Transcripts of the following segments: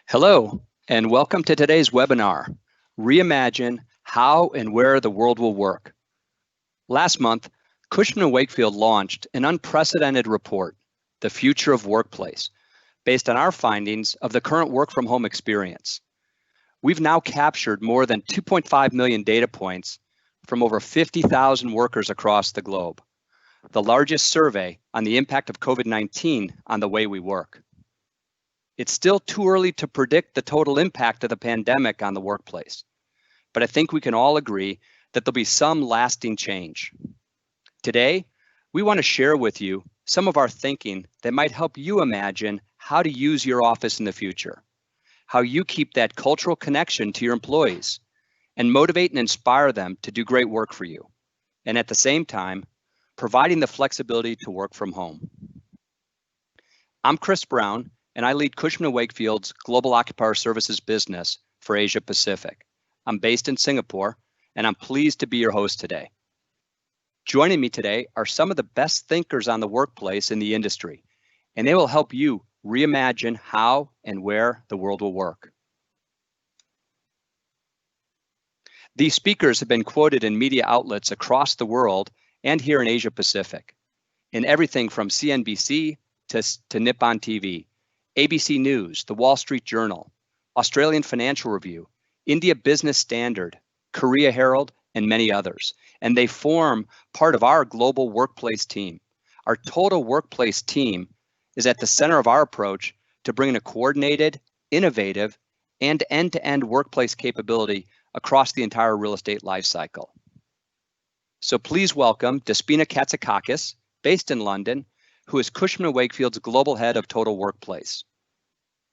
Hello, and welcome to today's webinar, Reimagine How and Where the World Will Work. Last month, Cushman & Wakefield launched an unprecedented report, The Future of Workplace, based on our findings of the current work-from-home experience. We've now captured more than 2.5 million data points from over 50,000 workers across the globe, the largest survey on the impact of COVID-19 on the way we work. It's still too early to predict the total impact of the pandemic on the workplace, but I think we can all agree that there'll be some lasting change. Today, we want to share with you some of our thinking that might help you imagine how to use your office in the future, how you keep that cultural connection to your employees, and motivate and inspire them to do great work for you, and at the same time, providing the flexibility to work from home. I'm Chris Brown, and I lead Cushman & Wakefield's Global Occupier Services business for Asia Pacific. I'm based in Singapore, and I'm pleased to be your host today. Joining me today are some of the best thinkers on the workplace in the industry, and they will help you reimagine how and where the world will work. These speakers have been quoted in media outlets across the world and here in Asia Pacific, in everything from CNBC to Nippon TV, ABC News, The Wall Street Journal, Australian Financial Review, India Business Standard, Korea Herald, and many others. And they form part of our global workplace team. Our total workplace team is at the center of our approach to bringing a coordinated, innovative, and end-to-end workplace capability across the entire real estate lifecycle. So please welcome Despina Katsakakis, based in London, who is Cushman & Wakefield's Global Head of Total Workplace.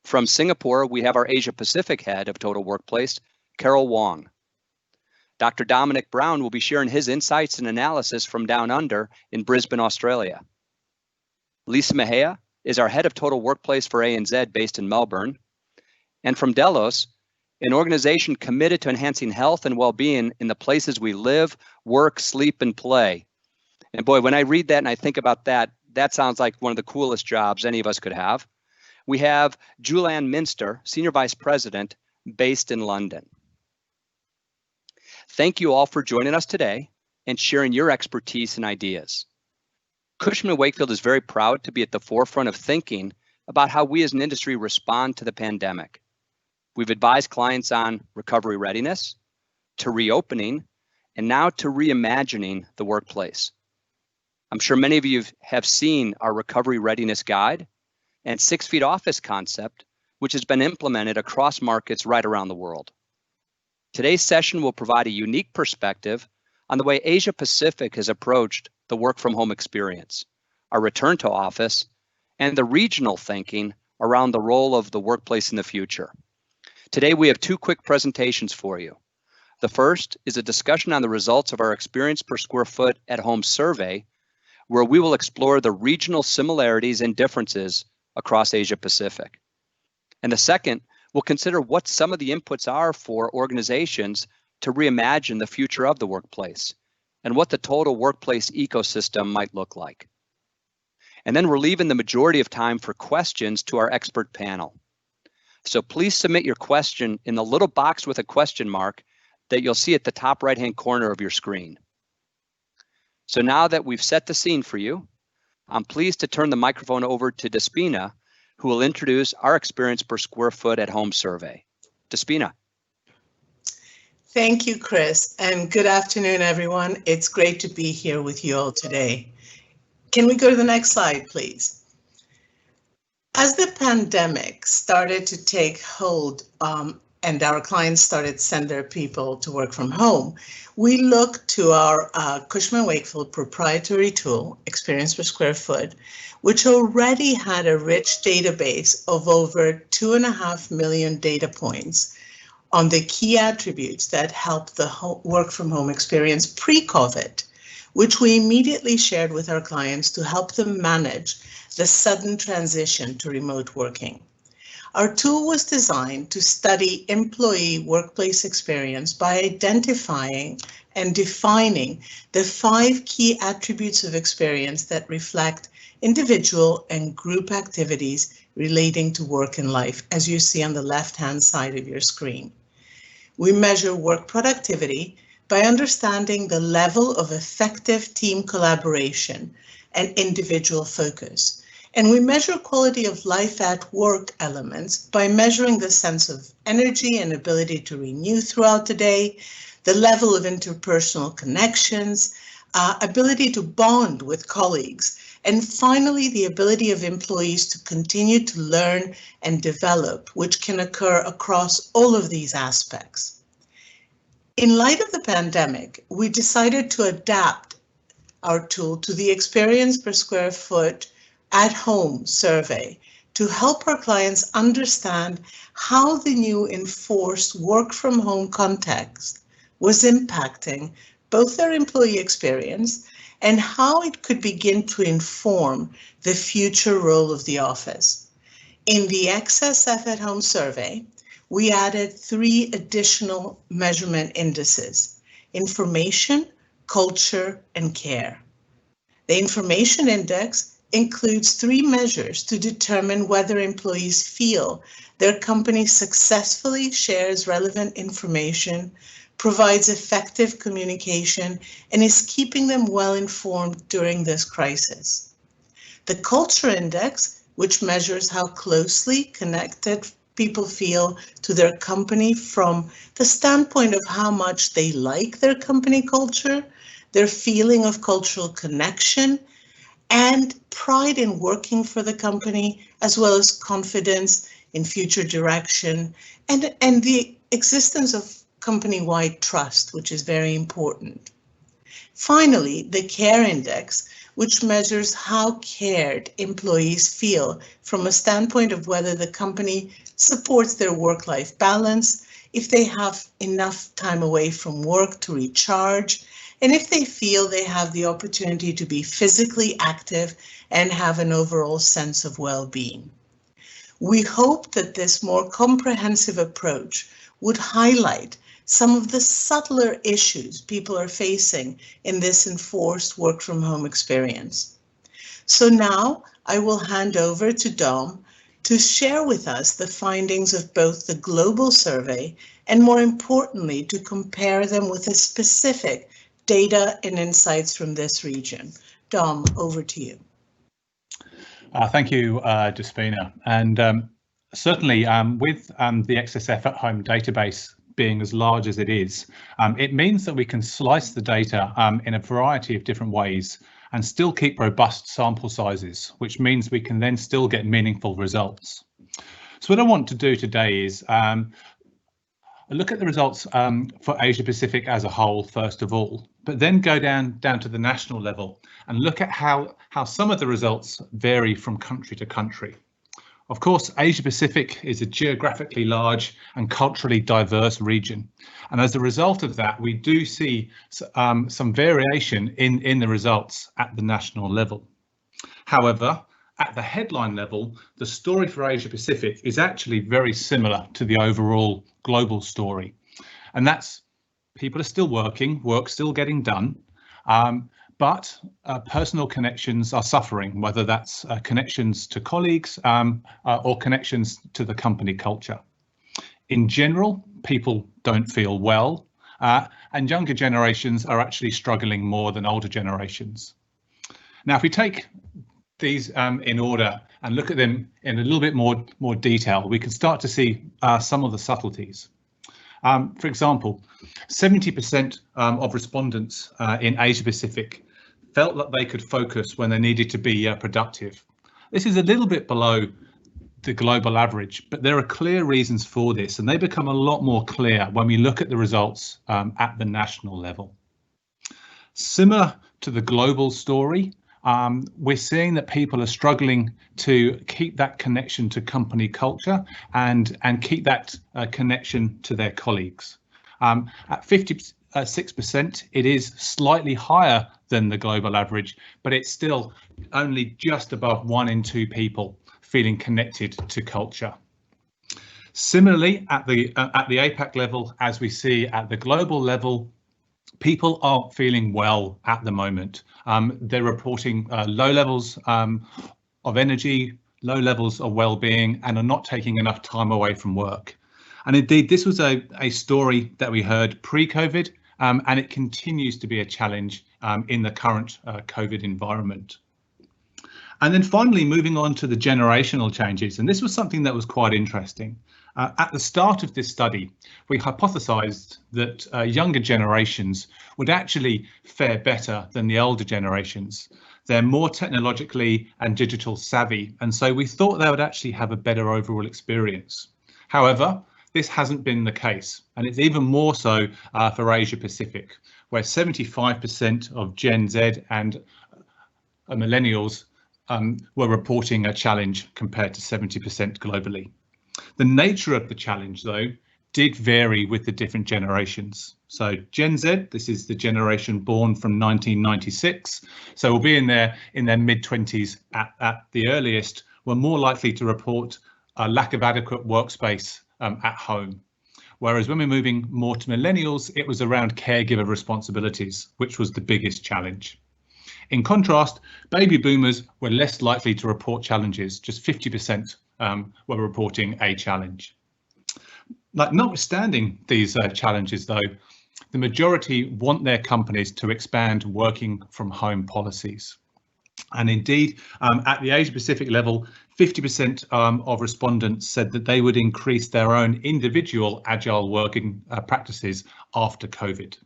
From Singapore, we have our Asia Pacific Head of Total Workplace, Carol Wong. Dr. Dominic Brown will be sharing his insights and analysis from down under in Brisbane, Australia. Lisa Mejia is our Head of Total Workplace for ANZ, based in Melbourne. And from Delos, an organization committed to enhancing health and well-being in the places we live, work, sleep, and play. And boy, when I read that and I think about that, that sounds like one of the coolest jobs any of us could have. We have Julianne Minster, Senior Vice President, based in London. Thank you all for joining us today and sharing your expertise and ideas. Cushman & Wakefield is very proud to be at the forefront of thinking about how we as an industry respond to the pandemic. We've advised clients on recovery readiness, to reopening, and now to reimagining the workplace. I'm sure many of you have seen our recovery readiness guide and 6 feet office concept, which has been implemented across markets right around the world. Today's session will provide a unique perspective on the way Asia Pacific has approached the work from home experience, our return to office, and the regional thinking around the role of the workplace in the future. Today, we have 2 quick presentations for you. The first is a discussion on the results of our experience per square foot at home survey, where we will explore the regional similarities and differences across Asia Pacific. And the second, we'll consider what some of the inputs are for organizations to reimagine the future of the workplace and what the total workplace ecosystem might look like. And then we're leaving the majority of time for questions to our expert panel. So please submit your question in the little box with a question mark that you'll see at the top right-hand corner of your screen. So now that we've set the scene for you, I'm pleased to turn the microphone over to Despina, who will introduce our experience per square foot at home survey. Despina. Thank you, Chris, and good afternoon, everyone. It's great to be here with you all today. Can we go to the next slide, please? As the pandemic started to take hold and our clients started to send their people to work from home, we looked to our Cushman & Wakefield proprietary tool, Experience per Square Foot, which already had a rich database of over 2.5 million data points on the key attributes that help the work from home experience pre-COVID, which we immediately shared with our clients to help them manage the sudden transition to remote working. Our tool was designed to study employee workplace experience by identifying and defining the 5 key attributes of experience that reflect individual and group activities relating to work and life, as you see on the left-hand side of your screen. We measure work productivity by understanding the level of effective team collaboration and individual focus. And we measure quality of life at work elements by measuring the sense of energy and ability to renew throughout the day, the level of interpersonal connections, ability to bond with colleagues, and finally, the ability of employees to continue to learn and develop, which can occur across all of these aspects. In light of the pandemic, we decided to adapt our tool to the experience per square foot at home survey to help our clients understand how the new enforced work from home context was impacting both their employee experience and how it could begin to inform the future role of the office. In the XSF at Home survey, we added 3 additional measurement indices: information, culture, and care. The information index includes 3 measures to determine whether employees feel their company successfully shares relevant information, provides effective communication, and is keeping them well informed during this crisis. The Culture Index, which measures how closely connected people feel to their company from the standpoint of how much they like their company culture, their feeling of cultural connection, and pride in working for the company, as well as confidence in future direction, and the existence of company-wide trust, which is very important. Finally, the Care Index, which measures how cared employees feel from a standpoint of whether the company supports their work-life balance, if they have enough time away from work to recharge, and if they feel they have the opportunity to be physically active and have an overall sense of well-being. We hope that this more comprehensive approach would highlight some of the subtler issues people are facing in this enforced work from home experience. So now I will hand over to Dom to share with us the findings of both the global survey and, more importantly, to compare them with the specific data and insights from this region. Dom, over to you. Thank you, Despina. And certainly with the XSF at Home database being as large as it is, it means that we can slice the data in a variety of different ways and still keep robust sample sizes, which means we can then still get meaningful results. So what I want to do today is look at the results for Asia Pacific as a whole, first of all, but then go down to the national level and look at how some of the results vary from country to country. Of course, Asia Pacific is a geographically large and culturally diverse region. And as a result of that, we do see some variation in the results at the national level. However, at the headline level, the story for Asia Pacific is actually very similar to the overall global story. And that's people are still working, work's still getting done, but personal connections are suffering, whether that's connections to colleagues or connections to the company culture. In general, people don't feel well, and younger generations are actually struggling more than older generations. Now, if we take these in order and look at them in a little bit more detail, we can start to see some of the subtleties. For example, 70% of respondents in Asia Pacific felt that they could focus when they needed to be productive. This is a little bit below the global average, but there are clear reasons for this, and they become a lot more clear when we look at the results at the national level. Similar to the global story, we're seeing that people are struggling to keep that connection to company culture and keep that connection to their colleagues. At 56%, it is slightly higher than the global average, but it's still only just above 1 in 2 people feeling connected to culture. Similarly, at the APAC level, as we see at the global level, People aren't feeling well at the moment. They're reporting low levels of energy, low levels of well-being, and are not taking enough time away from work. And indeed, this was a story that we heard pre-COVID, and it continues to be a challenge in the current COVID environment. And then finally, moving on to the generational changes, and this was something that was quite interesting. At the start of this study, we hypothesized that younger generations would actually fare better than the older generations. They're more technologically and digital savvy, and so we thought they would actually have a better overall experience. However, this hasn't been the case, and it's even more so for Asia Pacific, where 75% of Gen Z and millennials were reporting a challenge compared to 70% globally. The nature of the challenge, though, did vary with the different generations. So Gen Z, this is the generation born from 1996, so will be in their mid-20s at the earliest, were more likely to report a lack of adequate workspace at home. Whereas when we're moving more to millennials, it was around caregiver responsibilities, which was the biggest challenge. In contrast, baby boomers were less likely to report challenges, just 50% were reporting a challenge. Notwithstanding these challenges, though, the majority want their companies to expand working from home policies. And indeed, at the Asia Pacific level, 50% of respondents said that they would increase their own individual agile working practices after COVID.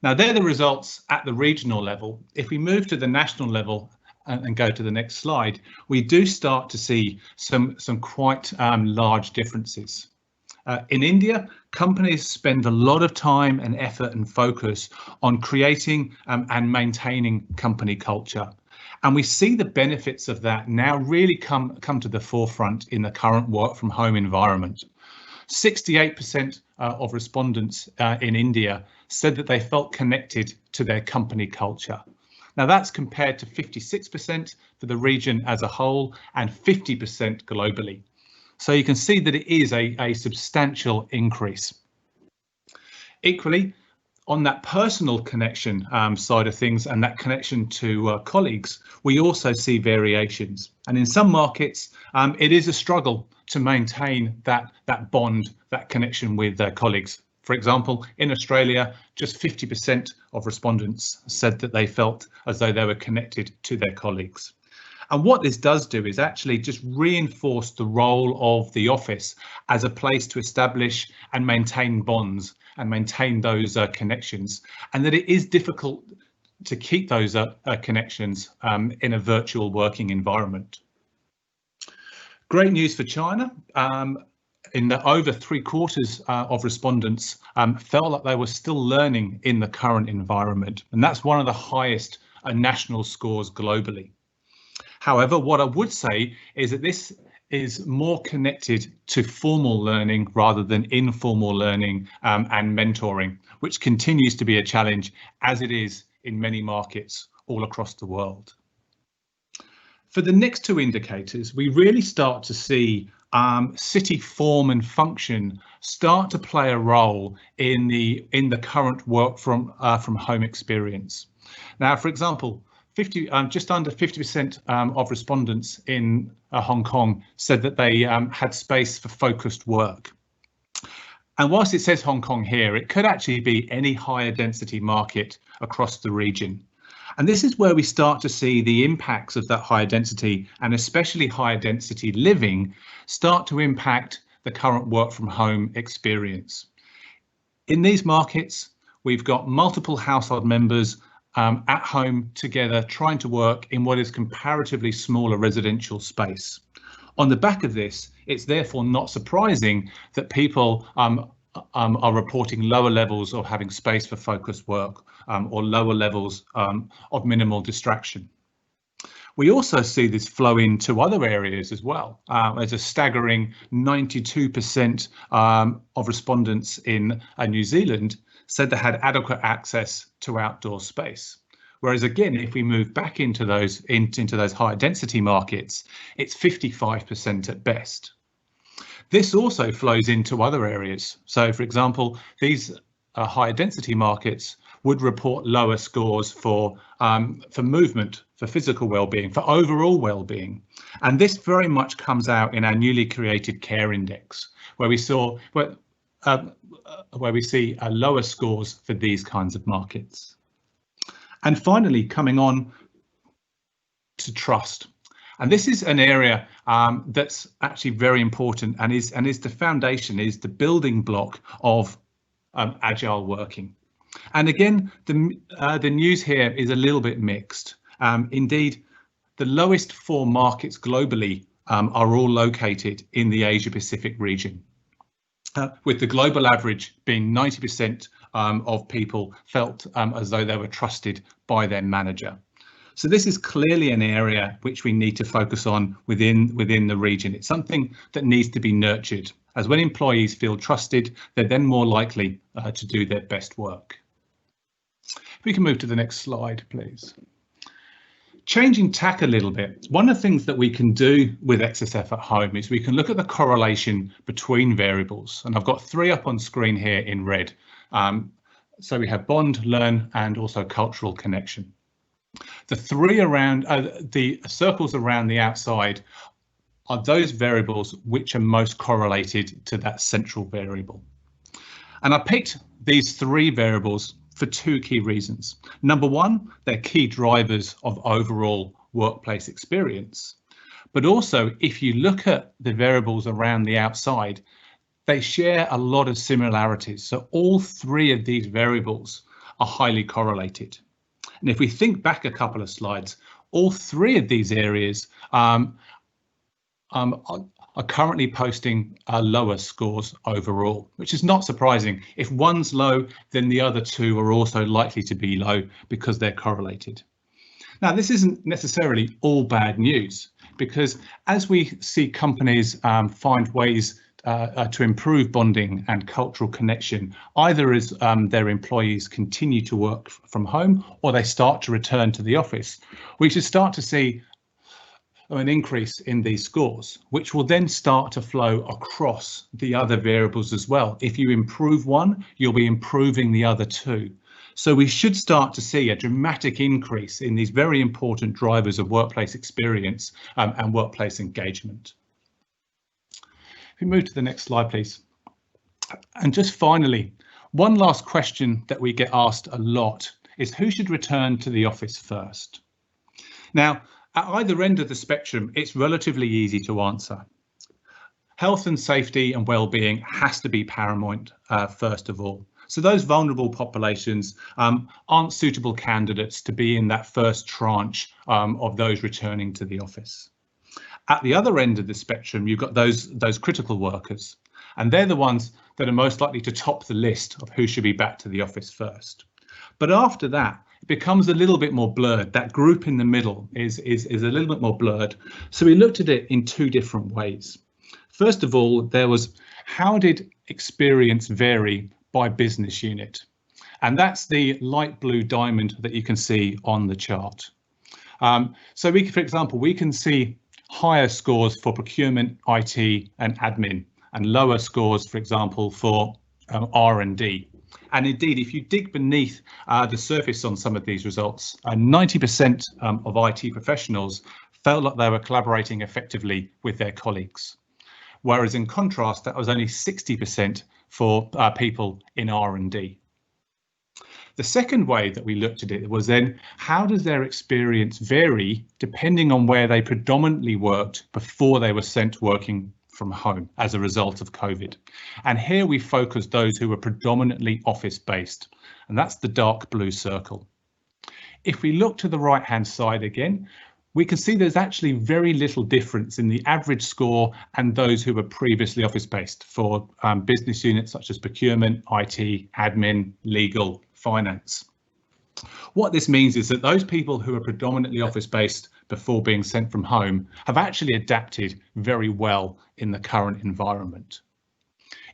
Now, they're the results at the regional level. If we move to the national level and go to the next slide, we do start to see some quite large differences. In India, companies spend a lot of time and effort and focus on creating and maintaining company culture. And we see the benefits of that now really come to the forefront in the current work from home environment. 68% of respondents in India said that they felt connected to their company culture. Now that's compared to 56% for the region as a whole and 50% globally. So you can see that it is a substantial increase. Equally, on that personal connection side of things and that connection to colleagues, we also see variations. And in some markets, it is a struggle to maintain that bond, that connection with their colleagues. For example, in Australia, just 50% of respondents said that they felt as though they were connected to their colleagues. And what this does do is actually just reinforce the role of the office as a place to establish and maintain bonds and maintain those connections, and that it is difficult to keep those connections in a virtual working environment. Great news for China. In the over 3/4 of respondents felt like they were still learning in the current environment, and that's one of the highest national scores globally. However, what I would say is that this is more connected to formal learning rather than informal learning and mentoring, which continues to be a challenge as it is in many markets all across the world. For the next two indicators, we really start to see city form and function start to play a role in the current work from home experience. Now, for example, just under 50% of respondents in Hong Kong said that they had space for focused work. And whilst it says Hong Kong here, it could actually be any higher density market across the region. And this is where we start to see the impacts of that higher density and especially higher density living start to impact the current work from home experience. In these markets, we've got multiple household members at home together trying to work in what is comparatively smaller residential space. On the back of this, it's therefore not surprising that people are reporting lower levels of having space for focused work or lower levels of minimal distraction. We also see this flow into other areas as well. There's a staggering 92% of respondents in New Zealand said they had adequate access to outdoor space. Whereas again, if we move back into those higher density markets, it's 55% at best. This also flows into other areas. So, for example, these higher density markets would report lower scores for movement, for physical well-being, for overall well-being. And this very much comes out in our newly created care index, where we see lower scores for these kinds of markets. And finally, coming on to trust. And this is an area that's actually very important and is the foundation, is the building block of agile working. And again, the news here is a little bit mixed. Indeed, the lowest 4 markets globally are all located in the Asia Pacific region, with the global average being 90% of people felt as though they were trusted by their manager. So this is clearly an area which we need to focus on within the region. It's something that needs to be nurtured, as when employees feel trusted, they're then more likely to do their best work. If we can move to the next slide, please. Changing tack a little bit, one of the things that we can do with XSF at home is we can look at the correlation between variables, and I've got 3 up on screen here in red. So we have bond, learn, and also cultural connection. The 3 around the circles around the outside are those variables which are most correlated to that central variable. And I picked these 3 variables for 2 key reasons. Number 1, they're key drivers of overall workplace experience. But also, if you look at the variables around the outside, they share a lot of similarities. So all 3 of these variables are highly correlated. And if we think back a couple of slides, all 3 of these areas are currently posting lower scores overall, which is not surprising. If one's low, then the other 2 are also likely to be low because they're correlated. Now, this isn't necessarily all bad news, because as we see companies find ways to improve bonding and cultural connection, either as their employees continue to work from home or they start to return to the office, we should start to see an increase in these scores, which will then start to flow across the other variables as well. If you improve one, you'll be improving the other 2. So we should start to see a dramatic increase in these very important drivers of workplace experience and workplace engagement. If we move to the next slide, please. And just finally, one last question that we get asked a lot is who should return to the office first? Now, at either end of the spectrum, it's relatively easy to answer. Health and safety and well-being has to be paramount first of all. So those vulnerable populations aren't suitable candidates to be in that first tranche of those returning to the office. At the other end of the spectrum, you've got those critical workers, and they're the ones that are most likely to top the list of who should be back to the office first. But after that, it becomes a little bit more blurred. That group in the middle is a little bit more blurred. So we looked at it in 2 different ways. First of all, there was how did experience vary by business unit? And that's the light blue diamond that you can see on the chart. So we, for example, we can see higher scores for procurement, IT and admin, and lower scores, for example, for R&D. And indeed, if you dig beneath the surface on some of these results, 90% of IT professionals felt like they were collaborating effectively with their colleagues. Whereas in contrast, that was only 60% for people in R&D. The second way that we looked at it was then, how does their experience vary depending on where they predominantly worked before they were sent working from home as a result of COVID? And here we focused those who were predominantly office-based, and that's the dark blue circle. If we look to the right-hand side again, we can see there's actually very little difference in the average score and those who were previously office-based for business units such as procurement, IT, admin, legal, finance. What this means is that those people who are predominantly office-based before being sent from home have actually adapted very well in the current environment.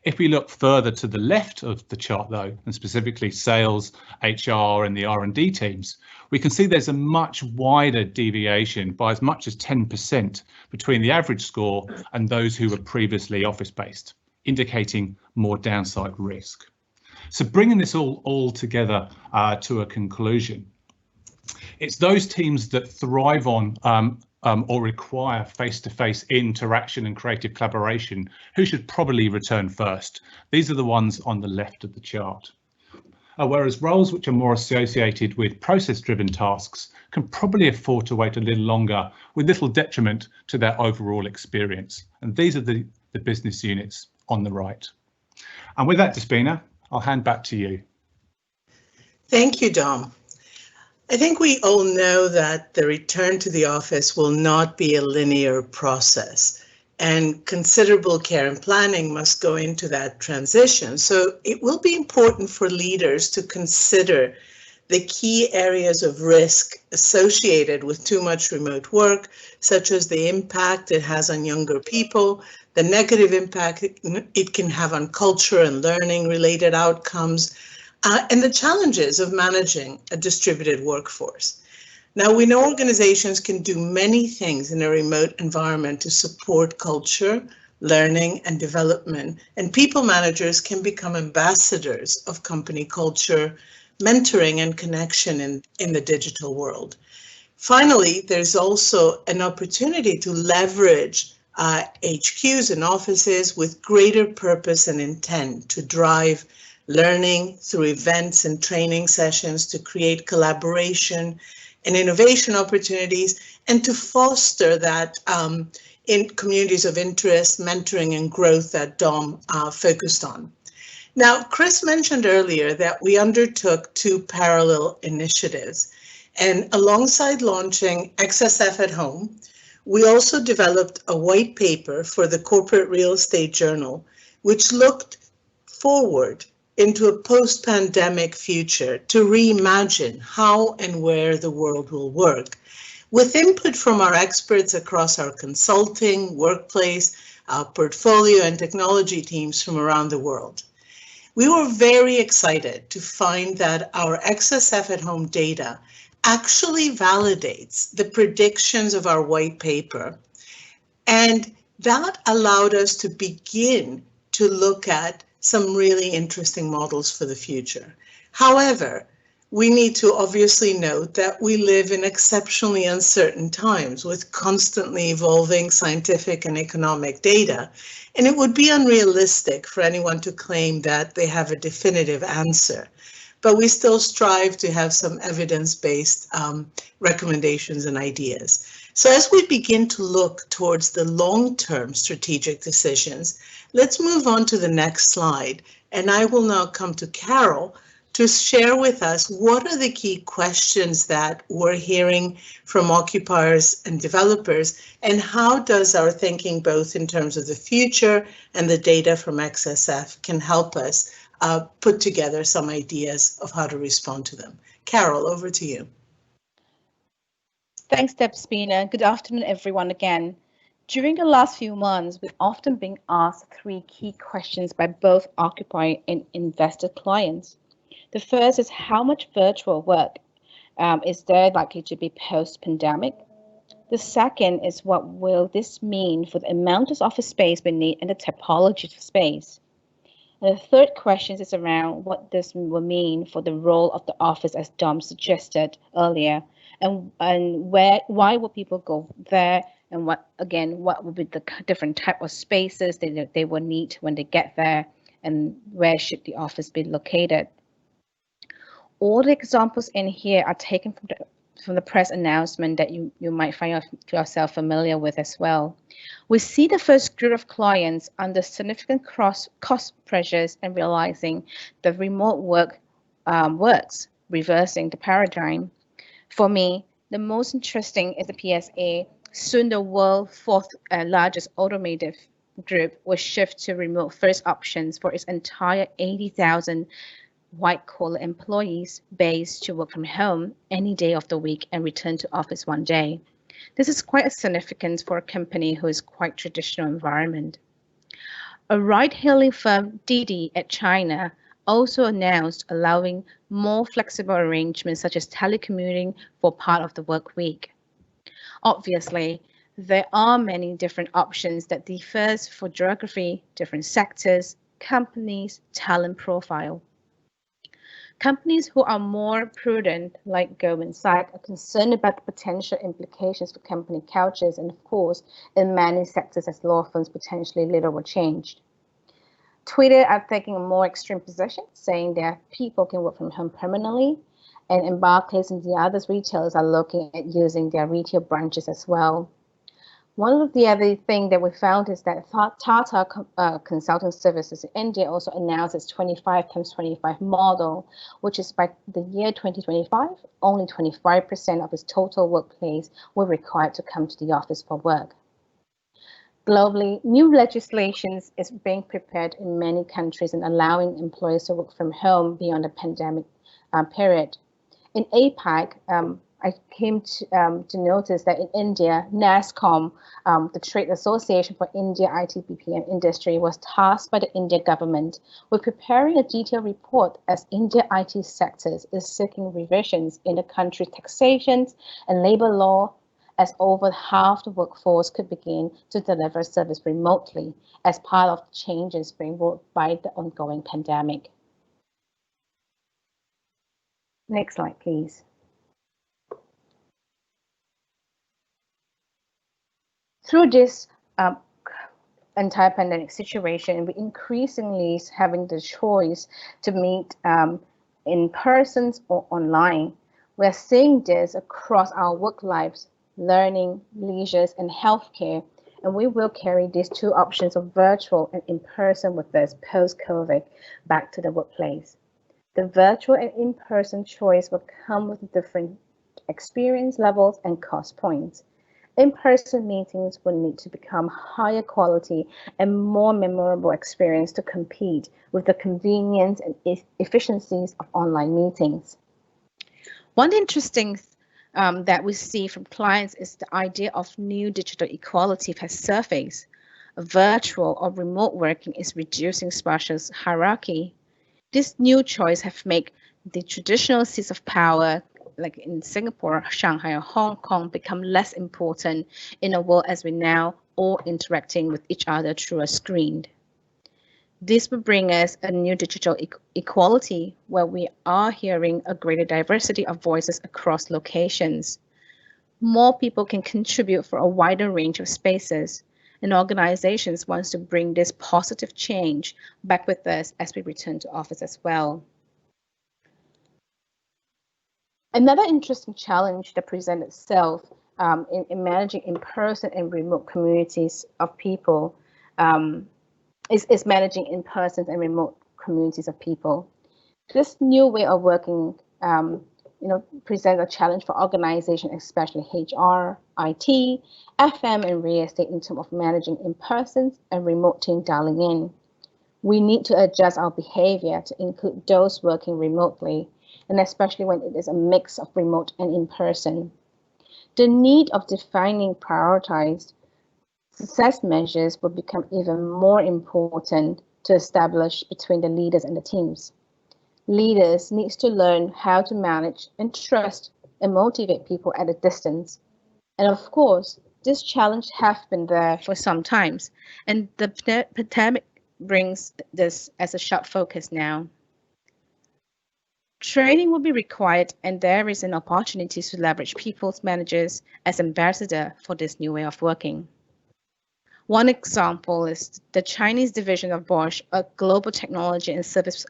If we look further to the left of the chart though, and specifically sales, HR and the R&D teams, we can see there's a much wider deviation by as much as 10% between the average score and those who were previously office-based, indicating more downside risk. So bringing this all together to a conclusion, it's those teams that thrive on or require face-to-face interaction and creative collaboration who should probably return first. These are the ones on the left of the chart. Whereas roles which are more associated with process-driven tasks can probably afford to wait a little longer with little detriment to their overall experience. And these are the business units on the right. And with that, Despina, I'll hand back to you. Thank you, Dom. I think we all know that the return to the office will not be a linear process, and considerable care and planning must go into that transition. So it will be important for leaders to consider the key areas of risk associated with too much remote work, such as the impact it has on younger people, the negative impact it can have on culture and learning related outcomes, and the challenges of managing a distributed workforce. Now, we know organizations can do many things in a remote environment to support culture, learning, and development, and people managers can become ambassadors of company culture, mentoring, and connection in the digital world. Finally, there's also an opportunity to leverage HQs and offices with greater purpose and intent to drive learning through events and training sessions, to create collaboration and innovation opportunities, and to foster that in communities of interest, mentoring, and growth that Dom focused on. Now, Chris mentioned earlier that we undertook 2 parallel initiatives, and alongside launching XSF at Home, we also developed a white paper for the Corporate Real Estate Journal, which looked forward into a post-pandemic future to reimagine how and where the world will work, with input from our experts across our consulting, workplace, our portfolio, and technology teams from around the world. We were very excited to find that our XSF at Home data actually validates the predictions of our white paper, and that allowed us to begin to look at some really interesting models for the future. However, we need to obviously note that we live in exceptionally uncertain times with constantly evolving scientific and economic data, and it would be unrealistic for anyone to claim that they have a definitive answer. But we still strive to have some evidence-based recommendations and ideas. So as we begin to look towards the long-term strategic decisions, let's move on to the next slide. And I will now come to Carol to share with us what are the key questions that we're hearing from occupiers and developers, and how does our thinking both in terms of the future and the data from XSF can help us put together some ideas of how to respond to them. Carol, over to you. Thanks, Despina. Good afternoon, everyone again. During the last few months, we've often been asked 3 key questions by both occupier and investor clients. The first is how much virtual work is there likely to be post-pandemic? The second is what will this mean for the amount of office space we need and the typology of space? And the third question is around what this will mean for the role of the office, as Dom suggested earlier, and why will people go there, and what will be the different type of spaces they will need when they get there, and where should the office be located. All the examples in here are taken from the press announcement that you might find yourself familiar with as well. We see the first group of clients under significant cost pressures and realizing that remote work works, reversing the paradigm. For me, the most interesting is the PSA. Soon the world's 4th largest automotive group will shift to remote first options for its entire 80,000 white-collar employees based to work from home any day of the week and return to office one day. This is quite a significant for a company who is quite traditional environment. A ride-hailing firm, Didi at China, also announced allowing more flexible arrangements such as telecommuting for part of the work week. Obviously, there are many different options that differs for geography, different sectors, companies, talent profile. Companies who are more prudent, like Goldman Sachs, are concerned about the potential implications for company cultures, and of course, in many sectors as law firms, potentially little will change. Twitter are taking a more extreme position, saying that people can work from home permanently, and Barclays and the others retailers are looking at using their retail branches as well. One of the other thing that we found is that Tata Consulting Services in India also announced its 25x25 model, which is by the year 2025, only 25% of its total workplace will be required to come to the office for work. Globally, new legislation is being prepared in many countries and allowing employees to work from home beyond the pandemic period. In APAC, I came to notice that in India, NASSCOM, the Trade Association for India IT BPM industry, was tasked by the India government with preparing a detailed report as India IT sectors is seeking revisions in the country's taxations and labor law, as over half the workforce could begin to deliver service remotely as part of the changes being brought by the ongoing pandemic. Next slide, please. Through this entire pandemic situation, we increasingly having the choice to meet in person or online. We're seeing this across our work lives, learning, leisures, and healthcare, and we will carry these two options of virtual and in-person with us post-COVID back to the workplace. The virtual and in-person choice will come with different experience levels and cost points. In-person meetings will need to become higher quality and more memorable experience to compete with the convenience and efficiencies of online meetings. One interesting that we see from clients is the idea of new digital equality has surfaced. Virtual or remote working is reducing spatial hierarchy. This new choice have made the traditional seats of power, like in Singapore, Shanghai, or Hong Kong, become less important in a world as we now all interacting with each other through a screen. This will bring us a new digital equality where we are hearing a greater diversity of voices across locations. More people can contribute for a wider range of spaces, and organizations want to bring this positive change back with us as we return to office as well. Another interesting challenge that presents itself in managing in-person and remote communities of people is managing in-person and remote communities of people. This new way of working, presents a challenge for organizations, especially HR, IT, FM, and real estate in terms of managing in-person and remote team dialing in. We need to adjust our behavior to include those working remotely, and especially when it is a mix of remote and in-person. The need of defining prioritized success measures will become even more important to establish between the leaders and the teams. Leaders need to learn how to manage and trust and motivate people at a distance. And of course, this challenge has been there for some time, and the pandemic brings this as a sharp focus now. Training will be required, and there is an opportunity to leverage people's managers as ambassador for this new way of working. One example is the Chinese division of Bosch, a global technology and service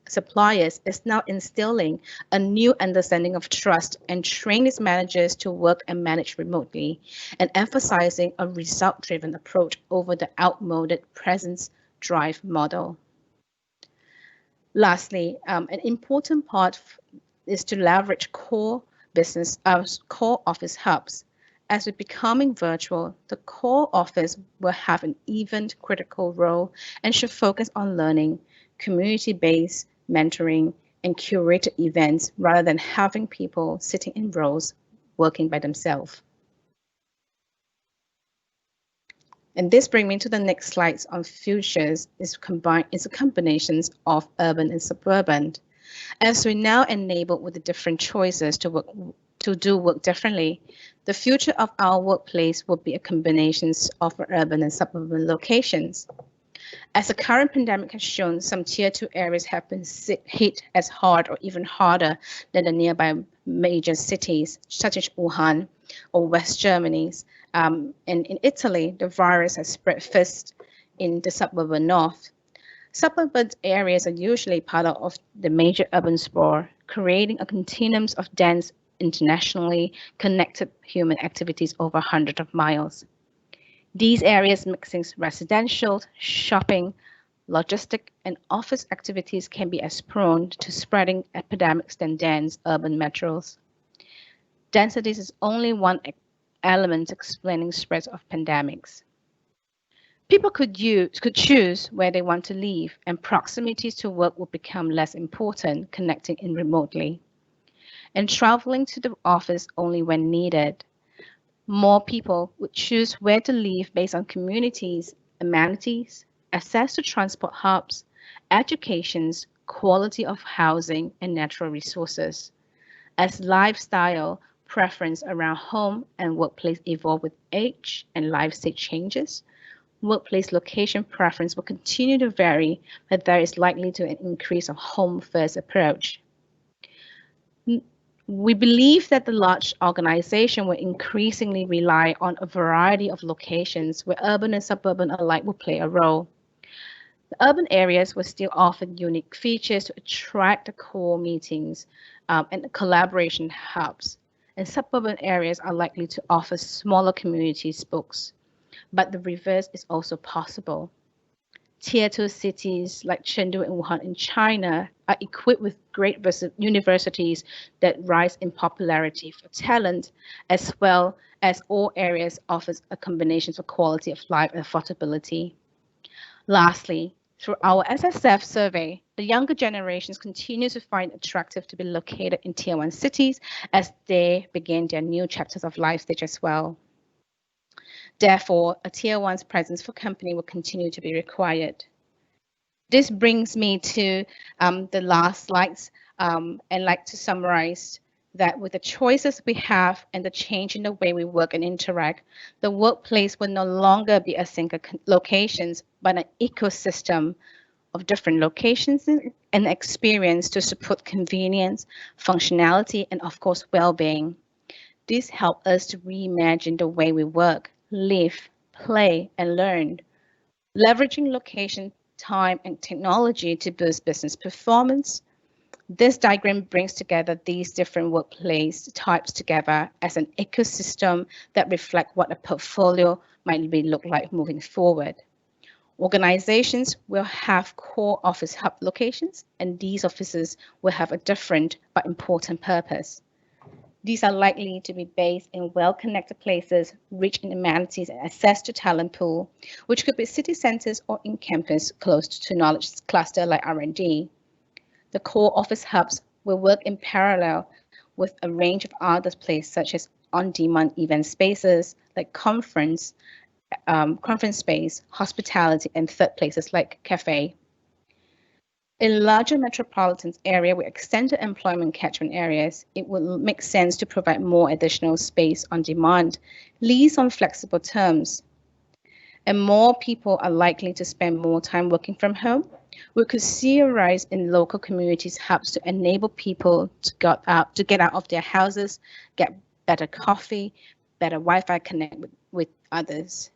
suppliers, is now instilling a new understanding of trust and train its managers to work and manage remotely, and emphasizing a result-driven approach over the outmoded presence drive model. Lastly, an important part is to leverage core office hubs. As we're becoming virtual, the core office will have an even critical role and should focus on learning, community-based mentoring, and curated events rather than having people sitting in rows working by themselves. And this brings me to the next slides on futures is a combination of urban and suburban. As we now enabled with the different choices to do work differently, the future of our workplace will be a combination of urban and suburban locations. As the current pandemic has shown, some Tier 2 areas have been hit as hard or even harder than the nearby major cities, such as Wuhan or West Germany. And in Italy, the virus has spread first in the suburban north. Suburban areas are usually part of the major urban sprawl, creating a continuum of dense, internationally connected human activities over hundreds of miles. These areas mixing residential, shopping, logistic, and office activities can be as prone to spreading epidemics than dense urban metros. Density is only one element explaining spreads of pandemics. People could choose where they want to live, and proximities to work will become less important, connecting in remotely. And traveling to the office only when needed. More people would choose where to live based on communities, amenities, access to transport hubs, educations, quality of housing, and natural resources. As lifestyle preference around home and workplace evolve with age and life stage changes, workplace location preference will continue to vary, but there is likely to be an increase of home-first approach. We believe that the large organization will increasingly rely on a variety of locations where urban and suburban alike will play a role. The urban areas will still offer unique features to attract the core meetings and collaboration hubs, and suburban areas are likely to offer smaller community spokes, but the reverse is also possible. Tier 2 cities like Chengdu and Wuhan in China are equipped with great universities that rise in popularity for talent, as well as all areas offers a combination of quality of life and affordability. Lastly, through our SSF survey, the younger generations continue to find it attractive to be located in Tier 1 cities as they begin their new chapters of life stage as well. Therefore, a Tier 1's presence for company will continue to be required. This brings me to the last slides, and like to summarize that with the choices we have and the change in the way we work and interact, the workplace will no longer be a single locations, but an ecosystem of different locations and experience to support convenience, functionality, and of course, well-being. These help us to reimagine the way we work, live, play, and learn, leveraging location, time, and technology to boost business performance. This diagram brings together these different workplace types together as an ecosystem that reflect what a portfolio might look like moving forward. Organizations will have core office hub locations, and these offices will have a different but important purpose. These are likely to be based in well-connected places, rich in amenities and access to talent pool, which could be city centers or in campus close to knowledge cluster like R&D. The core office hubs will work in parallel with a range of other places such as on-demand event spaces like conference space, hospitality, and third places like cafe. In larger metropolitan area with extended employment catchment areas, it would make sense to provide more additional space on demand, lease on flexible terms. And more people are likely to spend more time working from home. We could see a rise in local communities hubs to enable people to get out of their houses, get better coffee, better Wi-Fi connect with others.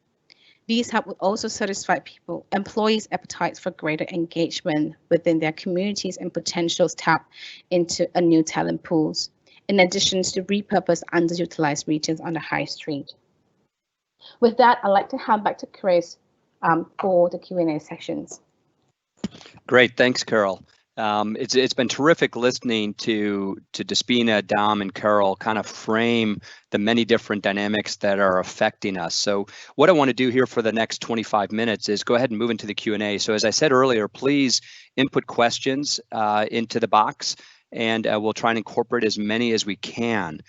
These hubs will also satisfy employees' appetites for greater engagement within their communities and potentials tap into a new talent pools, in addition to repurpose underutilized regions on the high street. With that, I'd like to hand back to Chris for the Q&A sections. Great, thanks, Carol. It's been terrific listening to Despina, Dom, and Carol kind of frame the many different dynamics that are affecting us. So what I want to do here for the next 25 minutes is go ahead and move into the Q&A. So as I said earlier, please input questions into the box, and we'll try and incorporate as many as we can.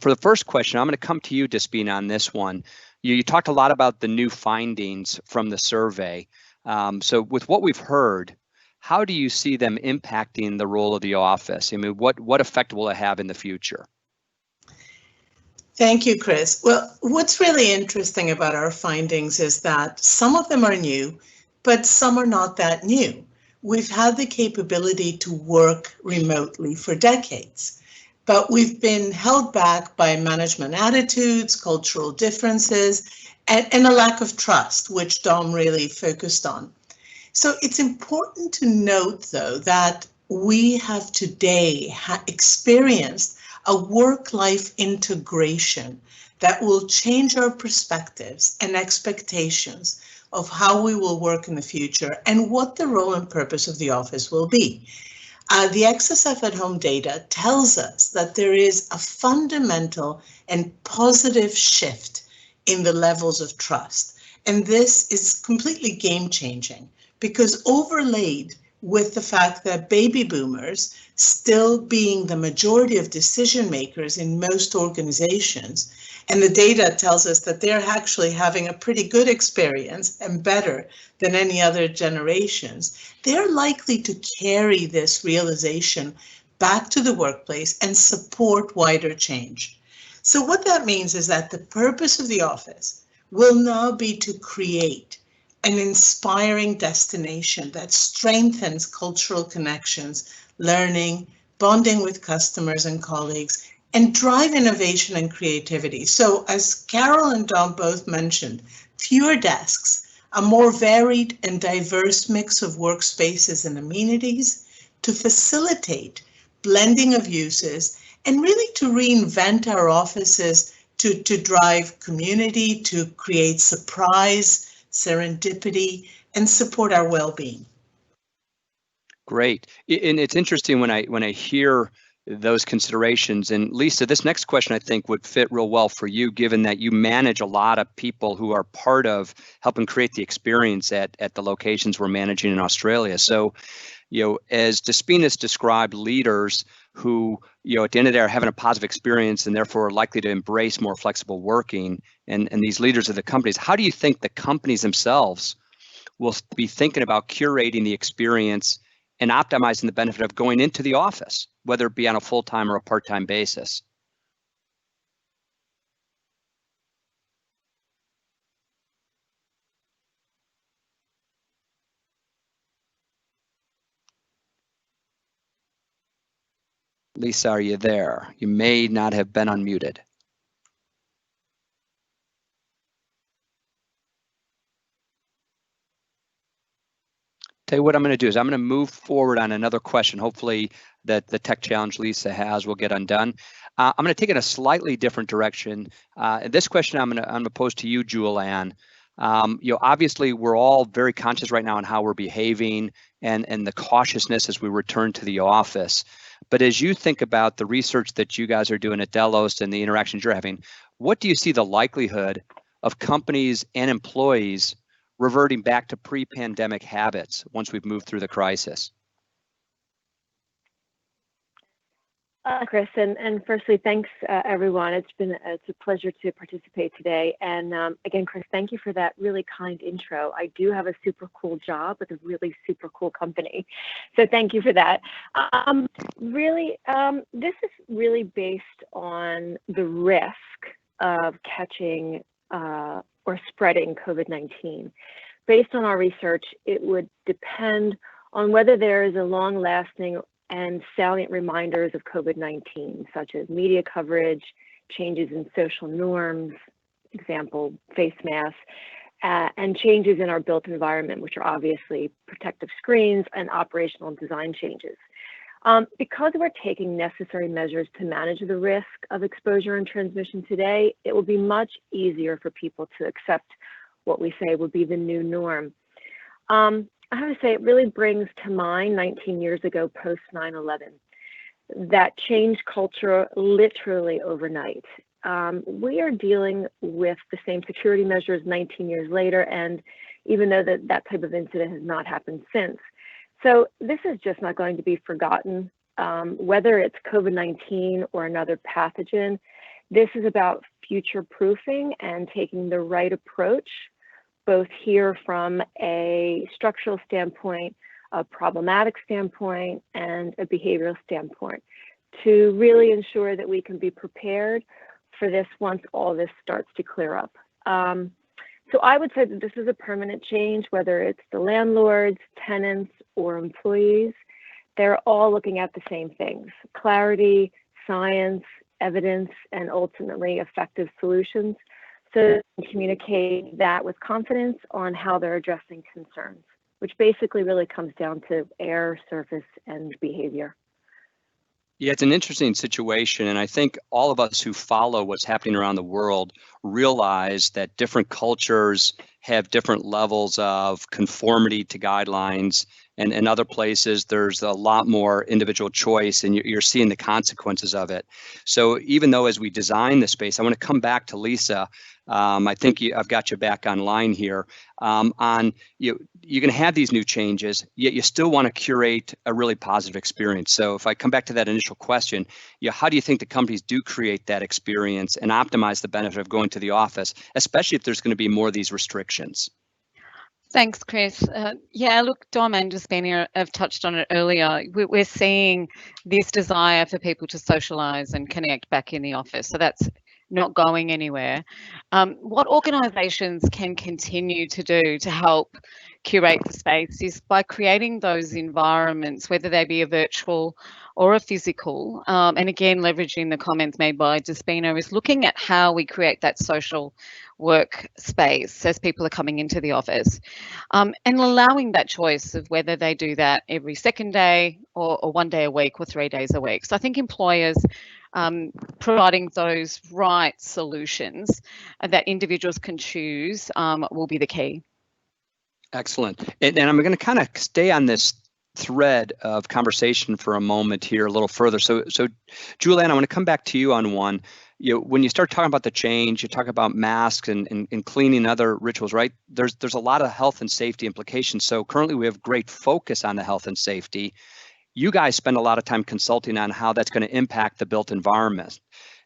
For the first question, I'm going to come to you, Despina, on this one. You talked a lot about the new findings from the survey. So with what we've heard, how do you see them impacting the role of the office? I mean, what effect will it have in the future? Thank you, Chris. Well, what's really interesting about our findings is that some of them are new, but some are not that new. We've had the capability to work remotely for decades, but we've been held back by management attitudes, cultural differences, and a lack of trust, which Dom really focused on. So it's important to note, though, that we have today experienced a work-life integration that will change our perspectives and expectations of how we will work in the future and what the role and purpose of the office will be. The XSF at Home data tells us that there is a fundamental and positive shift in the levels of trust. And this is completely game-changing because overlaid with the fact that baby boomers, still being the majority of decision makers in most organizations, and the data tells us that they're actually having a pretty good experience and better than any other generations, they're likely to carry this realization back to the workplace and support wider change. So what that means is that the purpose of the office will now be to create an inspiring destination that strengthens cultural connections, learning, bonding with customers and colleagues, and drive innovation and creativity. So as Carol and Dom both mentioned, fewer desks, a more varied and diverse mix of workspaces and amenities to facilitate blending of uses and really to reinvent our offices to drive community, to create surprise, serendipity, and support our well-being. Great. And it's interesting when I hear those considerations. And Lisa, this next question I think would fit real well for you, given that you manage a lot of people who are part of helping create the experience at the locations we're managing in Australia. So, as Despina's described, leaders who, at the end of the day are having a positive experience and therefore are likely to embrace more flexible working, and these leaders of the companies, how do you think the companies themselves will be thinking about curating the experience and optimizing the benefit of going into the office, whether it be on a full-time or a part-time basis? Lisa, are you there? You may not have been unmuted. Tell you what I'm going to do is I'm going to move forward on another question. Hopefully that the tech challenge Lisa has will get undone. I'm going to take it in a slightly different direction. This question I'm going to pose to you, Julianne. Obviously we're all very conscious right now on how we're behaving and the cautiousness as we return to the office. But as you think about the research that you guys are doing at Delos and the interactions you're having, what do you see the likelihood of companies and employees reverting back to pre-pandemic habits once we've moved through the crisis? Chris, and firstly, thanks everyone. It's a pleasure to participate today. And again, Chris, thank you for that really kind intro. I do have a super cool job with a really super cool company, so thank you for that. This is really based on the risk of catching or spreading COVID-19. Based on our research, it would depend on whether there is a long-lasting and salient reminders of COVID-19, such as media coverage, changes in social norms, example, face masks, and changes in our built environment, which are obviously protective screens and operational design changes. Because we're taking necessary measures to manage the risk of exposure and transmission today, it will be much easier for people to accept what we say would be the new norm. I have to say, it really brings to mind 19 years ago, post 9/11, that changed culture literally overnight. We are dealing with the same security measures 19 years later, and even though that type of incident has not happened since. So this is just not going to be forgotten, whether it's COVID-19 or another pathogen. This is about future proofing and taking the right approach, both here from a structural standpoint, a problematic standpoint, and a behavioral standpoint, to really ensure that we can be prepared for this once all this starts to clear up. So I would say that this is a permanent change, whether it's the landlords, tenants, or employees. They're all looking at the same things: clarity, science, evidence, and ultimately effective solutions, so they can communicate that with confidence on how they're addressing concerns, which basically really comes down to air, surface, and behavior. Yeah, it's an interesting situation, and I think all of us who follow what's happening around the world realize that different cultures have different levels of conformity to guidelines, and in other places there's a lot more individual choice, and you're seeing the consequences of it. So even though as we design the space, I want to come back to Lisa. I think I've got you back online here. You're going to have these new changes, yet you still want to curate a really positive experience. So if I come back to that initial question, how do you think the companies do create that experience and optimize the benefit of going to the office, especially if there's going to be more of these restrictions? Thanks, Chris. Yeah, look, Dom and Despina have touched on it earlier. We're seeing this desire for people to socialise and connect back in the office. So that's not going anywhere. What organisations can continue to do to help curate the space is by creating those environments, whether they be a virtual or a physical, and again, leveraging the comments made by Despina, is looking at how we create that social work space as people are coming into the office, and allowing that choice of whether they do that every second day or 1 day a week or 3 days a week. So I think employers providing those right solutions that individuals can choose will be the key. Excellent. And I'm going to kind of stay on this thread of conversation for a moment here a little further. So Julianne, I want to come back to you on one. When you start talking about the change, you talk about masks and cleaning, other rituals, right? There's a lot of health and safety implications. So currently we have great focus on the health and safety. You guys spend a lot of time consulting on how that's going to impact the built environment.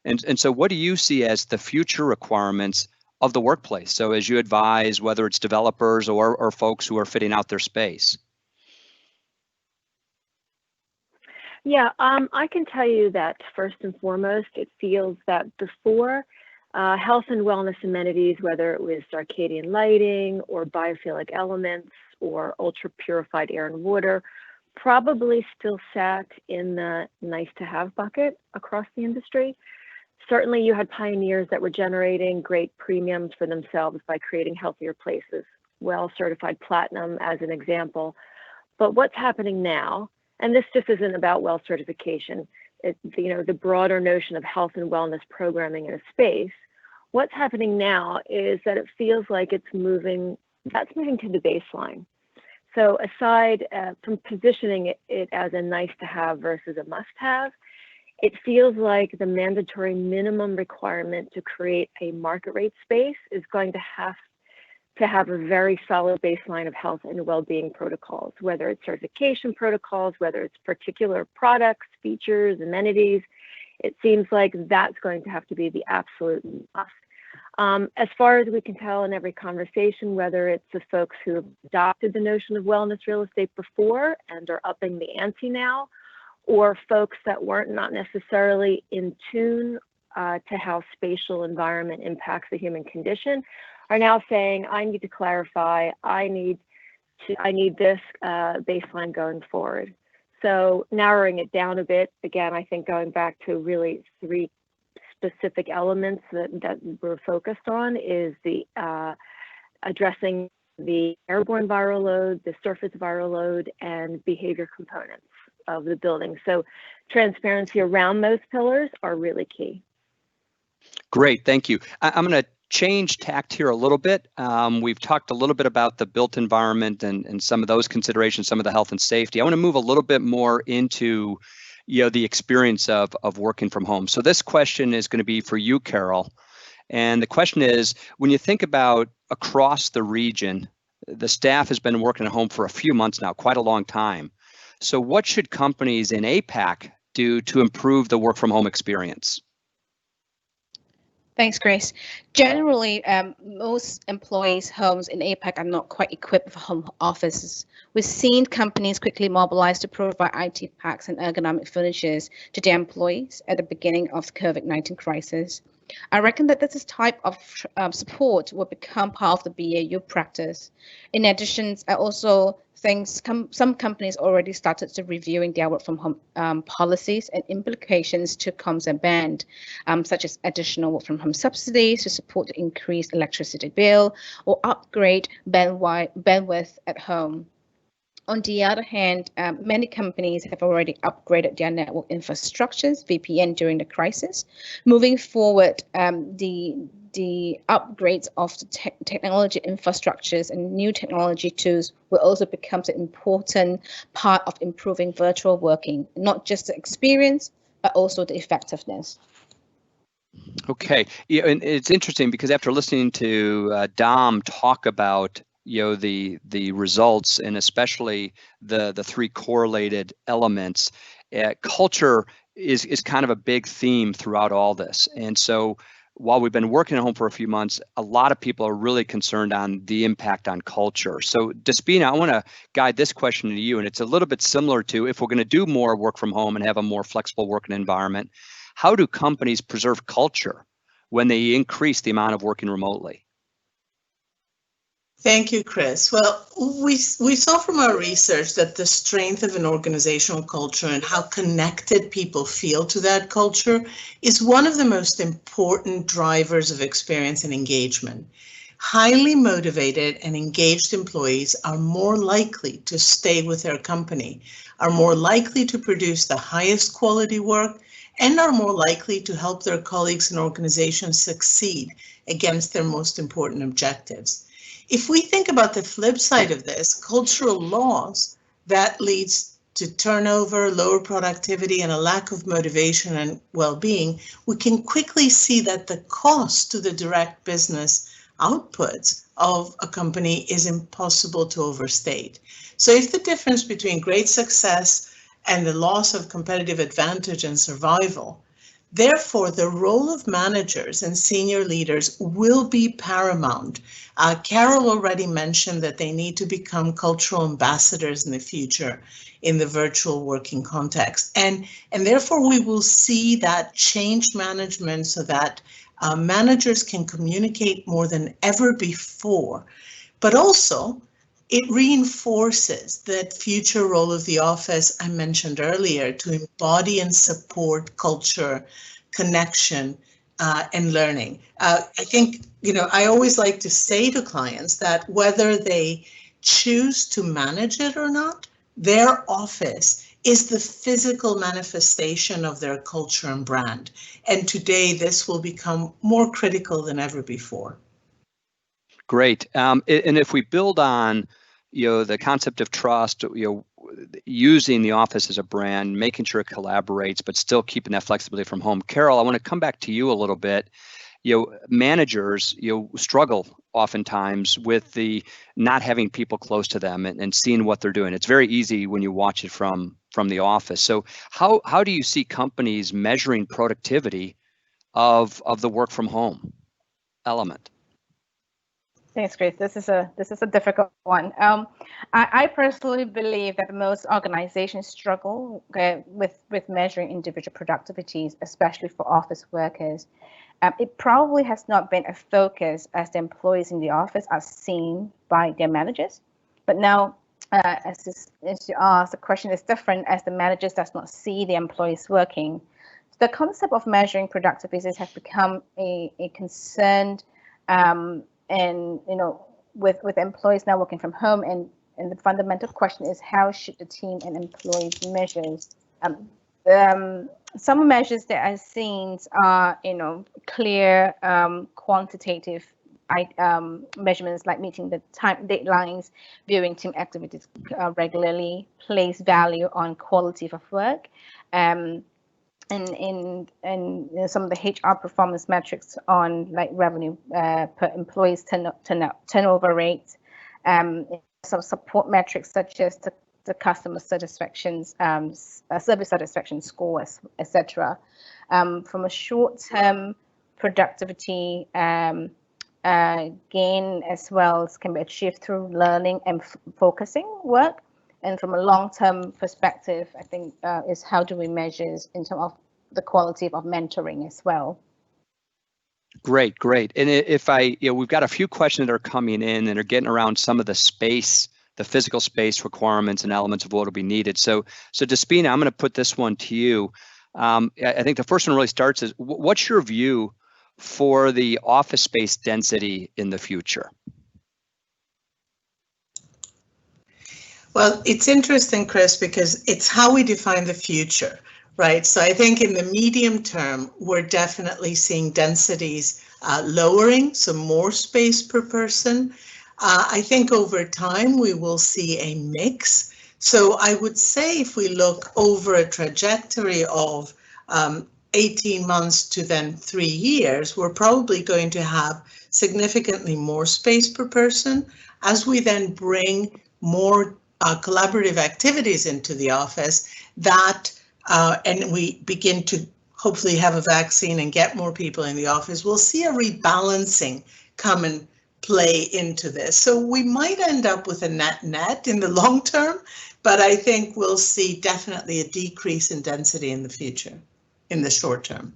And so what do you see as the future requirements of the workplace? So as you advise, whether it's developers or folks who are fitting out their space. Yeah, I can tell you that first and foremost, it feels that before health and wellness amenities, whether it was circadian lighting or biophilic elements or ultra purified air and water, probably still sat in the nice to have bucket across the industry. Certainly you had pioneers that were generating great premiums for themselves by creating healthier places, WELL certified platinum as an example. But what's happening now, and this just isn't about WELL certification, the broader notion of health and wellness programming in a space, what's happening now is that it feels like that's moving to the baseline. So aside from positioning it as a nice to have versus a must have, it feels like the mandatory minimum requirement to create a market rate space is going to have a very solid baseline of health and well-being protocols, whether it's certification protocols, whether it's particular products, features, amenities. It seems like that's going to have to be the absolute must. As far as we can tell in every conversation, whether it's the folks who have adopted the notion of wellness real estate before and are upping the ante now, or folks that weren't not necessarily in tune to how spatial environment impacts the human condition, are now saying, I need to clarify, I need this baseline going forward. So narrowing it down a bit, again, I think going back to really three specific elements that we're focused on is the addressing the airborne viral load, the surface viral load, and behavior components of the building. So transparency around those pillars are really key. Great, thank you. I'm going to change tact here a little bit. We've talked a little bit about the built environment and some of those considerations, some of the health and safety. I want to move a little bit more into the experience of working from home. So this question is going to be for you, Carol. And the question is, when you think about across the region, the staff has been working at home for a few months now, quite a long time. So what should companies in APAC do to improve the work from home experience? Thanks, Grace. Generally, most employees' homes in APAC are not quite equipped with home offices. We've seen companies quickly mobilize to provide IT packs and ergonomic furnitures to their employees at the beginning of the COVID-19 crisis. I reckon that this type of support will become part of the BAU practice. In addition, I also think some companies already started to reviewing their work from home policies and implications to comes and band, such as additional work from home subsidies to support the increased electricity bill or upgrade bandwidth at home. On the other hand, many companies have already upgraded their network infrastructures, VPN, during the crisis. Moving forward, the upgrades of the technology infrastructures and new technology tools will also become an important part of improving virtual working, not just the experience, but also the effectiveness. Okay, yeah, and it's interesting because after listening to Dom talk about the results and especially the three correlated elements, culture is kind of a big theme throughout all this. And so while we've been working at home for a few months, a lot of people are really concerned on the impact on culture. So Despina, I want to guide this question to you, and it's a little bit similar to if we're going to do more work from home and have a more flexible working environment, how do companies preserve culture when they increase the amount of working remotely? Thank you, Chris. Well, we saw from our research that the strength of an organizational culture and how connected people feel to that culture is one of the most important drivers of experience and engagement. Highly motivated and engaged employees are more likely to stay with their company, are more likely to produce the highest quality work, and are more likely to help their colleagues and organizations succeed against their most important objectives. If we think about the flip side of this, cultural loss that leads to turnover, lower productivity, and a lack of motivation and well-being, we can quickly see that the cost to the direct business outputs of a company is impossible to overstate. So if the difference between great success and the loss of competitive advantage and survival, therefore, the role of managers and senior leaders will be paramount. Carol already mentioned that they need to become cultural ambassadors in the future in the virtual working context. And therefore, we will see that change management so that managers can communicate more than ever before, but also it reinforces that future role of the office I mentioned earlier to embody and support culture, connection, and learning. I think, I always like to say to clients that whether they choose to manage it or not, their office is the physical manifestation of their culture and brand. And today this will become more critical than ever before. Great. And if we build on the concept of trust, using the office as a brand, making sure it collaborates, but still keeping that flexibility from home. Carol, I want to come back to you a little bit. Managers, struggle oftentimes with the not having people close to them and seeing what they're doing. It's very easy when you watch it from the office. So how do you see companies measuring productivity of the work from home element? Thanks, Chris. This is a difficult one. I personally believe that most organizations struggle with measuring individual productivities, especially for office workers. It probably has not been a focus as the employees in the office are seen by their managers. But now, as you asked, the question is different as the managers does not see the employees working. The concept of measuring productivities has become a concern. And with employees now working from home, and the fundamental question is how should the team and employees measure? Some measures that I've seen are clear quantitative measurements like meeting the time deadlines, viewing team activities regularly, place value on quality of work, and some of the HR performance metrics on like revenue per employees turnover rate, some support metrics such as the customer satisfaction, service satisfaction scores, etc. From a short-term productivity gain as well can be achieved through learning and focusing work. And from a long-term perspective, I think is how do we measure in terms of the quality of mentoring as well. Great, great. And we've got a few questions that are coming in and are getting around some of the space, the physical space requirements and elements of what will be needed. So Despina, I'm going to put this one to you. I think the first one really starts is, what's your view for the office space density in the future? Well, it's interesting, Chris, because it's how we define the future, right? So I think in the medium term, we're definitely seeing densities lowering, so more space per person. I think over time, we will see a mix. So I would say if we look over a trajectory of 18 months to then 3 years, we're probably going to have significantly more space per person as we then bring more collaborative activities into the office and we begin to hopefully have a vaccine and get more people in the office. We'll see a rebalancing come and play into this. So we might end up with a net in the long term, but I think we'll see definitely a decrease in density in the future, in the short term.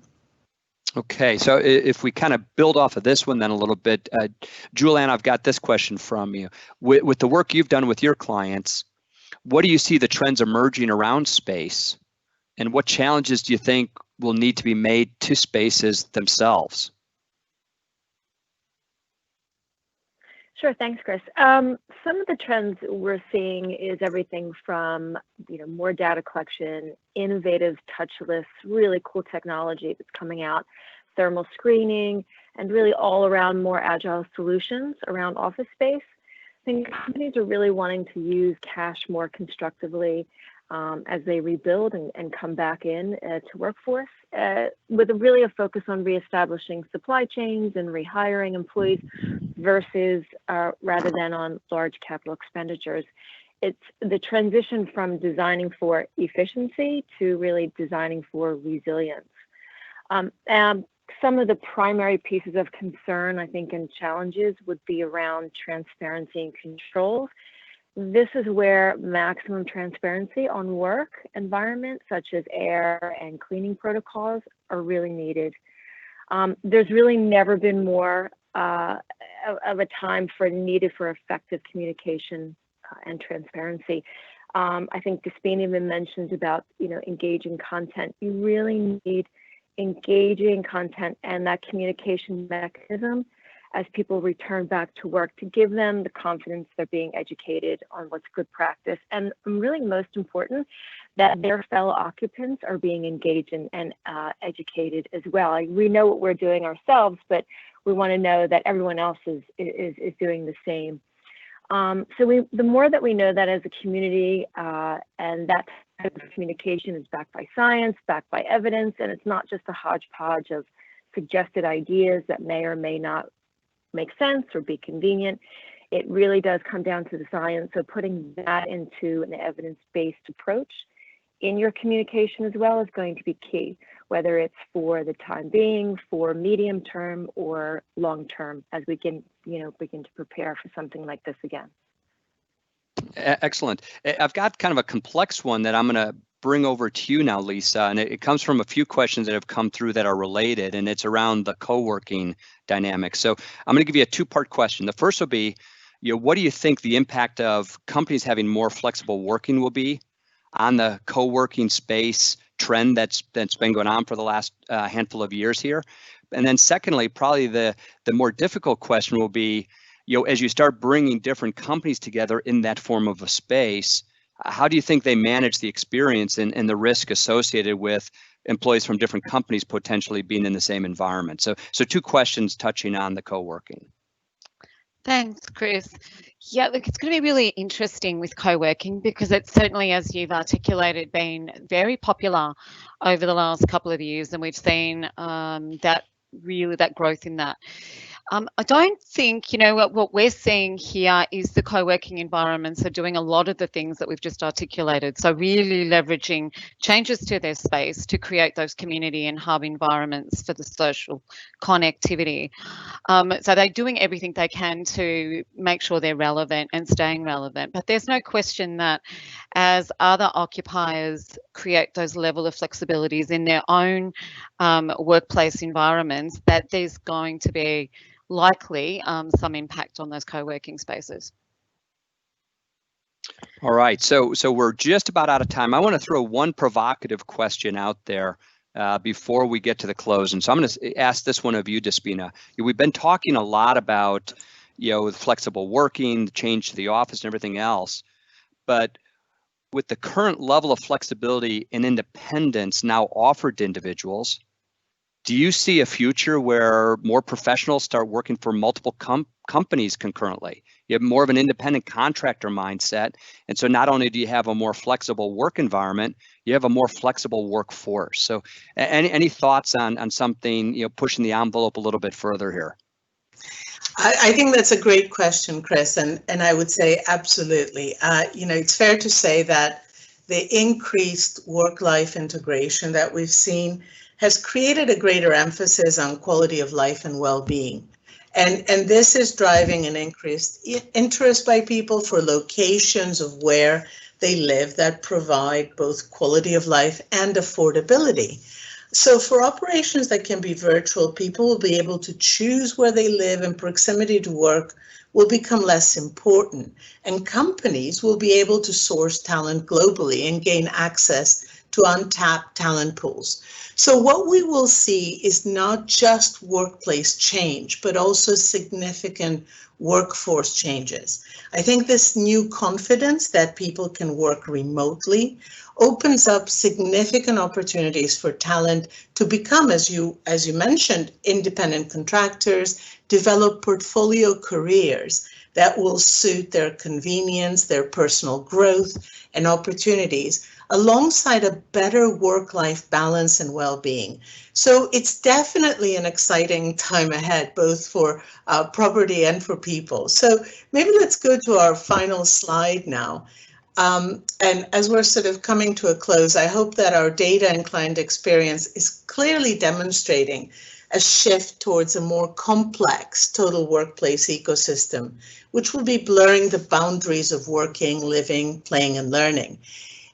Okay, so if we kind of build off of this one then a little bit, Julianne, I've got this question from you. With the work you've done with your clients, what do you see the trends emerging around space, and what challenges do you think will need to be made to spaces themselves? Sure, thanks, Chris. Some of the trends we're seeing is everything from more data collection, innovative touchless, really cool technology that's coming out, thermal screening, and really all around more agile solutions around office space. I think companies are really wanting to use cash more constructively as they rebuild and come back in to workforce, with really a focus on reestablishing supply chains and rehiring employees versus rather than on large capital expenditures. It's the transition from designing for efficiency to really designing for resilience. Some of the primary pieces of concern, I think, and challenges would be around transparency and controls. This is where maximum transparency on work environments, such as air and cleaning protocols, are really needed. There's really never been more of a time needed for effective communication and transparency. I think Despina even mentioned about engaging content. You really need engaging content and that communication mechanism as people return back to work to give them the confidence they're being educated on what's good practice, and really most important, that their fellow occupants are being engaged and educated as well. We know what we're doing ourselves, but we want to know that everyone else is doing the same. So the more that we know that as a community, and that type of communication is backed by science, backed by evidence, and it's not just a hodgepodge of suggested ideas that may or may not make sense or be convenient. It really does come down to the science. So putting that into an evidence-based approach in your communication as well is going to be key, whether it's for the time being, for medium term or long term, as we can begin to prepare for something like this again. Excellent. I've got kind of a complex one that I'm going to bring over to you now, Lisa, and it comes from a few questions that have come through that are related, and it's around the co-working dynamic. So I'm going to give you a two-part question. The first will be, what do you think the impact of companies having more flexible working will be on the co-working space trend that's been going on for the last handful of years here? And then secondly, probably the more difficult question will be, as you start bringing different companies together in that form of a space, how do you think they manage the experience and the risk associated with employees from different companies potentially being in the same environment? So two questions touching on the co-working. Thanks, Chris. Yeah, look, it's going to be really interesting with co-working because it's certainly, as you've articulated, been very popular over the last couple of years, and we've seen that growth in that. I don't think, what we're seeing here is the co-working environments are doing a lot of the things that we've just articulated. So really leveraging changes to their space to create those community and hub environments for the social connectivity. So they're doing everything they can to make sure they're relevant and staying relevant. But there's no question that as other occupiers create those level of flexibilities in their own workplace environments, that there's going to be likely some impact on those co-working spaces. All right, so we're just about out of time. I want to throw one provocative question out there before we get to the close. And so I'm going to ask this one of you, Despina. We've been talking a lot about, flexible working, the change to the office and everything else. But with the current level of flexibility and independence now offered to individuals, do you see a future where more professionals start working for multiple companies concurrently? You have more of an independent contractor mindset. And so not only do you have a more flexible work environment, you have a more flexible workforce. So any thoughts on something, pushing the envelope a little bit further here? I think that's a great question, Chris, and I would say absolutely. It's fair to say that the increased work-life integration that we've seen has created a greater emphasis on quality of life and well-being. And this is driving an increased interest by people for locations of where they live that provide both quality of life and affordability. So for operations that can be virtual, people will be able to choose where they live, and proximity to work will become less important. And companies will be able to source talent globally and gain access to untapped talent pools. So what we will see is not just workplace change, but also significant workforce changes. I think this new confidence that people can work remotely opens up significant opportunities for talent to become, as you mentioned, independent contractors, develop portfolio careers that will suit their convenience, their personal growth and opportunities, alongside a better work-life balance and well-being. So it's definitely an exciting time ahead, both for property and for people. So maybe let's go to our final slide now. And as we're sort of coming to a close, I hope that our data and client experience is clearly demonstrating a shift towards a more complex total workplace ecosystem, which will be blurring the boundaries of working, living, playing, and learning.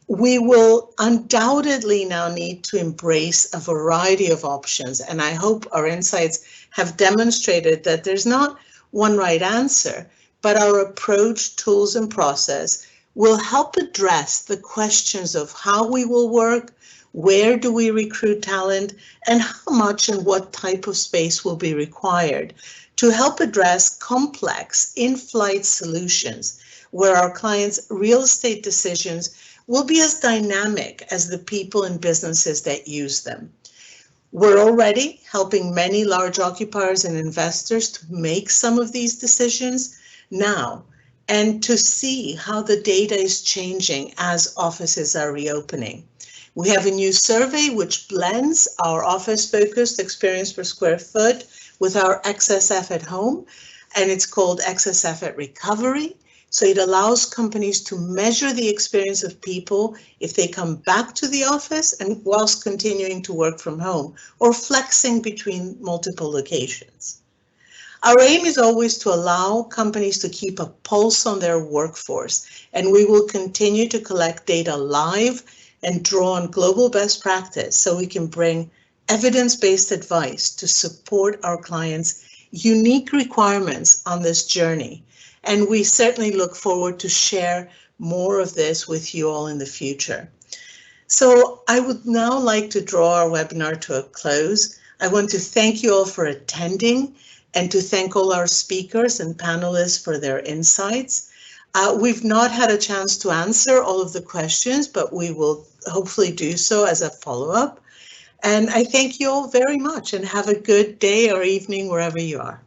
We will undoubtedly now need to embrace a variety of options, and I hope our insights have demonstrated that there's not one right answer, but our approach, tools, and process will help address the questions of how we will work, where do we recruit talent, and how much and what type of space will be required to help address complex in-flight solutions where our clients' real estate decisions will be as dynamic as the people and businesses that use them. We're already helping many large occupiers and investors to make some of these decisions now, and to see how the data is changing as offices are reopening. We have a new survey which blends our office-focused experience per square foot with our XSF at home, and it's called XSF at Recovery. So it allows companies to measure the experience of people if they come back to the office and whilst continuing to work from home or flexing between multiple locations. Our aim is always to allow companies to keep a pulse on their workforce, and we will continue to collect data live and draw on global best practice so we can bring evidence-based advice to support our clients' unique requirements on this journey. And we certainly look forward to share more of this with you all in the future. So I would now like to draw our webinar to a close. I want to thank you all for attending and to thank all our speakers and panelists for their insights. We've not had a chance to answer all of the questions, but we will hopefully do so as a follow-up. And I thank you all very much and have a good day or evening wherever you are.